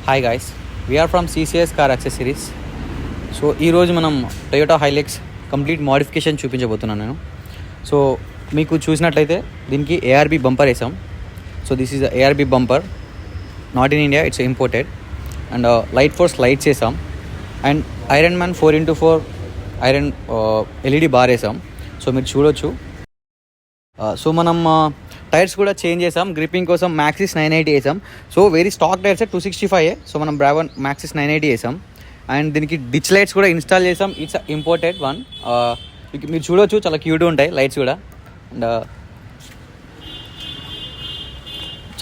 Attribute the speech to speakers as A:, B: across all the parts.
A: Hi guys, we are from CCS car accessories. సో ఈరోజు మనం టొయోటా హైలెక్స్ కంప్లీట్ మోడిఫికేషన్ చూపించబోతున్నాను నేను. సో మీకు చూసినట్లయితే దీనికి ARB బంపర్ వేసాం. So this is ARB bumper, not in India, it's imported. And light force lights వేసాం. And iron man 4x4 iron LED bar వేసాం. సో మీరు చూడొచ్చు. సో మనం టైర్స్ కూడా చేంజ్ చేసాం. గ్రిప్పింగ్ కోసం మ్యాక్సిస్ 980 వేసాం. So very stock tyres 265. So మనం బ్రావన్ మ్యాక్సిస్ 980 వేసాం. అండ్ దీనికి డిచ్ లైట్స్ కూడా ఇన్స్టాల్ చేసాం. It's imported one. మీరు చూడొచ్చు, చాలా క్యూట్ ఉంటాయి లైట్స్ కూడా. అండ్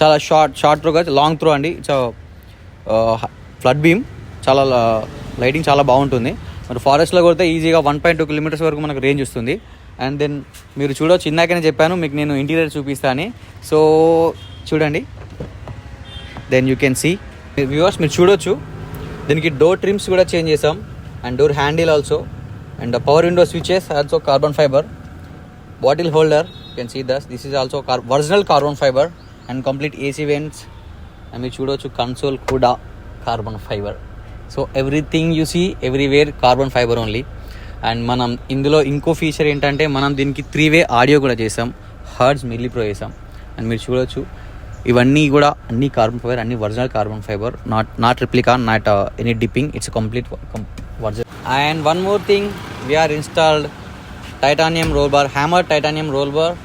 A: చాలా షార్ట్ త్రో కాదు, లాంగ్ త్రో అండి. ఇట్స్ ఫ్లడ్ బీమ్, చాలా లైటింగ్ చాలా బాగుంటుంది. మరి ఫారెస్ట్లో కొడితే ఈజీగా 1.2 కిలోమీటర్స్ వరకు మనకు రేంజ్ వస్తుంది. అండ్ దెన్ మీరు చూడవచ్చు, ఇందాకనే చెప్పాను మీకు నేను ఇంటీరియర్ చూపిస్తా అని. సో చూడండి, then you can see viewers, మీరు చూడొచ్చు. దీనికి డోర్ ట్రిమ్స్ కూడా చేంజ్ చేసాం. And door handle also. And power window switches also carbon fibre. Bottle holder you can see this is also original carbon fibre. And complete AC vents. And మీరు చూడవచ్చు, console కూడా carbon fibre. So everything you see everywhere carbon fibre only. And మనం ఇందులో ఇంకో feature ఏంటంటే, మనం దీనికి 3-way audio కూడా చేసాం. హర్ట్జ్ మిల్లీ ప్రో చేసాం. అండ్ మీరు చూడొచ్చు, ఇవన్నీ కూడా అన్ని కార్బన్ ఫైబర్, అన్ని original carbon fibre, not replica, not any dipping. It's complete original. And one more thing, we are installed titanium roll bar, hammer titanium roll bar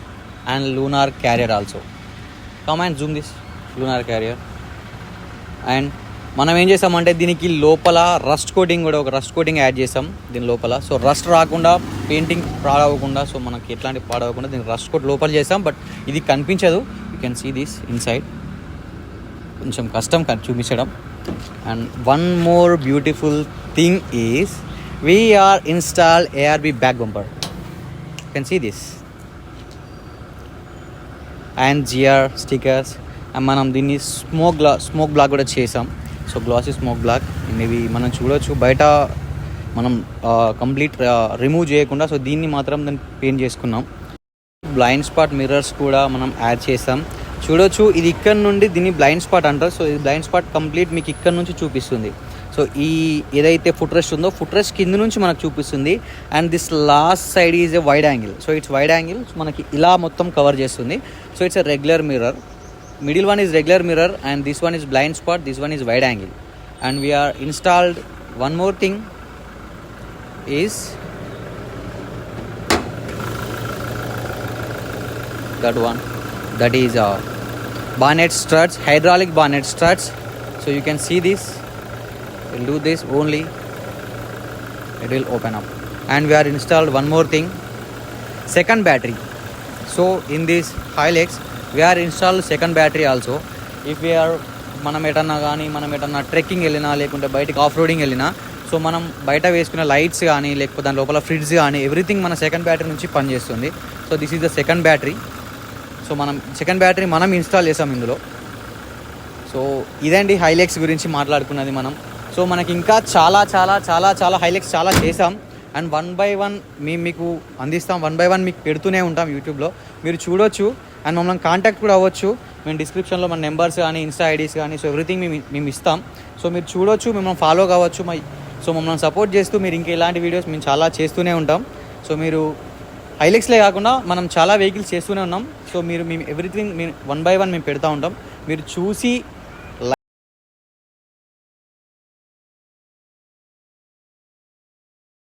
A: and lunar carrier also. Come and zoom this lunar carrier. And మనం ఏం చేసామంటే, దీనికి లోపల rust coating కూడా, ఒక rust coating add చేసాం దీని లోపల. సో రస్ట్ రాకుండా, పెయింటింగ్ పాడవకుండా, సో మనకి ఎట్లాంటి పాడవకుండా దీనికి రస్ట్ కోట్ లోపల చేసాం. బట్ ఇది కనిపించదు. You can see this inside. కొంచెం కష్టం చూపించడం. And one more beautiful thing is we are install ARB back bumper. You can see this. And GR stickers. And మనం దీన్ని స్మోక్ బ్లాక్ కూడా చేసాం. So glossy smoke black. ఇవి మనం చూడవచ్చు, బయట మనం కంప్లీట్ రిమూవ్ చేయకుండా, సో దీన్ని మాత్రం దాన్ని పెయింట్ చేసుకున్నాం. బ్లైండ్ స్పాట్ మిర్రర్స్ కూడా మనం యాడ్ చేసాం. చూడొచ్చు, ఇది ఇక్కడ నుండి దీన్ని బ్లైండ్ స్పాట్ అంటారు. సో ఇది బ్లైండ్ స్పాట్ కంప్లీట్ మీకు ఇక్కడ నుంచి చూపిస్తుంది. సో ఈ ఏదైతే ఫుట్ రెస్ట్ ఉందో, ఫుట్ రెస్ట్ కింద నుంచి మనకు చూపిస్తుంది. And this last side is a wide angle. So it's wide angle, మనకి ఇలా మొత్తం కవర్ చేస్తుంది. So it's a regular mirror. Middle one is regular mirror and this one is blind spot, this one is wide angle. And we are installed one more thing is that is bonnet struts, hydraulic bonnet struts. So you can see this. We'll do this only, it will open up. And we are installed one more thing, second battery. So in this Hilux we are installed second battery also. If we are మనం ఎటన్నా trekking వెళ్ళినా, లేకుంటే బయటకి off roading వెళ్ళినా, so మనం బయట వేసుకున్న lights కానీ, లేకపోతే దాని లోపల ఫ్రిడ్జ్ కానీ, ఎవ్రీథింగ్ మన సెకండ్ బ్యాటరీ నుంచి పనిచేస్తుంది. So this is the second battery. So మనం సెకండ్ బ్యాటరీ మనం ఇన్స్టాల్ చేసాం ఇందులో. సో ఇదండి హైలెక్స్ గురించి మాట్లాడుకున్నది మనం. సో మనకి ఇంకా చాలా చాలా చాలా చాలా హైలెక్స్ చాలా చేసాం. అండ్ 1 by 1 మీకు అందిస్తాం. 1 by 1 మీకు పెడుతూనే ఉంటాం యూట్యూబ్లో, మీరు చూడొచ్చు. అండ్ మమ్మల్ని కాంటాక్ట్ కూడా అవ్వచ్చు. మేము డిస్క్రిప్షన్లో మన నెంబర్స్ కానీ, ఇన్స్టా ఐడీస్ కానీ, సో ఎవ్రీథింగ్ మేము ఇస్తాం. సో మీరు చూడొచ్చు, మిమ్మల్ని ఫాలో కావచ్చు. సో మమ్మల్ని సపోర్ట్ చేస్తూ మీరు ఇంకా ఇలాంటి వీడియోస్ మేము చాలా చేస్తూనే ఉంటాం. సో మీరు హైలెక్స్లే కాకుండా మనం చాలా వెహికల్స్ చేస్తూనే ఉన్నాం. సో మేము ఎవ్రీథింగ్ 1 by 1 మేము పెడతా ఉంటాం. మీరు చూసి